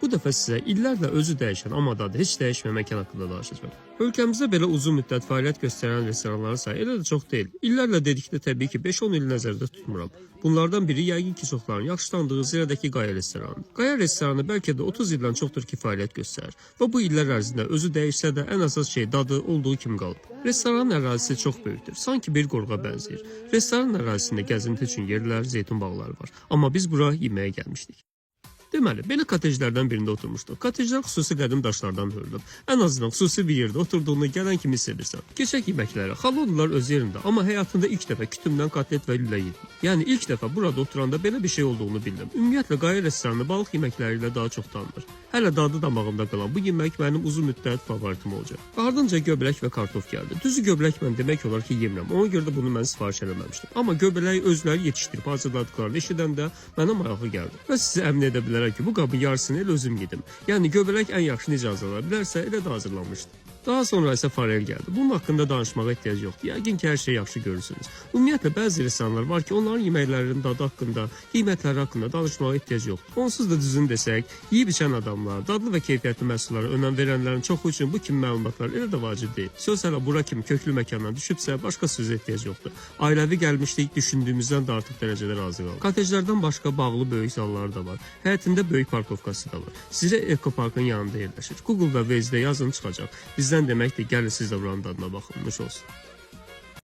Bu dəfə sizə illərlə özü dəyişən, amma dadı heç dəyişməyən məkan haqqında danışacağam. Ölkəmizdə belə uzun müddət fəaliyyət göstərən restoranların sayı elə də çox deyil. İllərlə dedikdə təbii ki 5-10 il nəzərdə tutmuram. Bunlardan biri yəqin ki çoxların yaxşı tanıdığı Zirədəki Qaya restoranıdır. Qaya restoranı bəlkə də 30 ildən çoxdur ki fəaliyyət göstərir və bu illər ərzində özü dəyişsə də ən əsas şey dadı olduğu kimi qalıb. Restoranın ərazisi çox böyükdür, sanki bir qoruğa bənzəyir. Restoranın ərazisində gəzinti üçün yerlər, zeytun bağları var. Amma biz bura yeməyə gəlmişdik. Deməli, belə kotejlərdən birində oturmuşduq. Kotejlər xüsusi qədim daşlardan hörülüb. Ən azından xüsusi bir yerdə oturduğunu gələn kimi hiss edirsən. Keçək yeməklərə. Xalodlar öz yerində, amma həyatında ilk dəfə kütümdən kotlet və lülə yedim. Yəni ilk dəfə burada oturanda belə bir şey olduğunu bildim. Ümumiyyətlə Qaya restoranı balıq yeməkləri ilə daha çox tanınır. Hələ dadı damağımda qalan bu yemək mənim uzun müddət favoritim olacaq. Ardınca göbələk və kartof gəldi. Düzü göbələk mən demək olar ki yemirəm. Ona görə də bunu mən sifariş eləməmişdim. Amma göbələyi özləri yetişdirib hazırladıqlarını eşidəndə mənə maraqlı gəldi. Və sizə əmin edə bilərəm ki, bu qabın yarısını elə özüm yedim. Yəni göbələk ən yaxşı necə hazırlana bilərsə elə də hazırlanmışdı. Daha sonra isə farel gəldi. Bunun haqqında danışmağa ehtiyac yoxdur. Yəqin ki hər şey yaxşı görürsünüz. Ümumiyyətlə bəzi restoranlar var ki, onların yeməklərinin dadı haqqında, qiymətləri haqqında danışmağa ehtiyac yoxdur. Onsuz da düzünü desək, yeyib içən adamlar, dadlı və keyfiyyətli məhsullara önəm verənlərin çoxu üçün bu kimi məlumatlar elə də vacib deyil. Söz hələ bura kimi köklü məkandan düşübsə, başqa sözə ehtiyac yoxdur. Ailəvi gəlmişdik, düşündüyümüzdən də artıq dərəcədə razı qaldım. Kotejlərdən başqa bağlı böyük zalları da var. Həyətində böyük parkovkası da var. Sizə ekoparkın yanında yerləşir. Google və Waze-də yazın çıxacaq. Bizdən deməkdir, gəlin siz də buranın dadına baxın. Nuş olsun.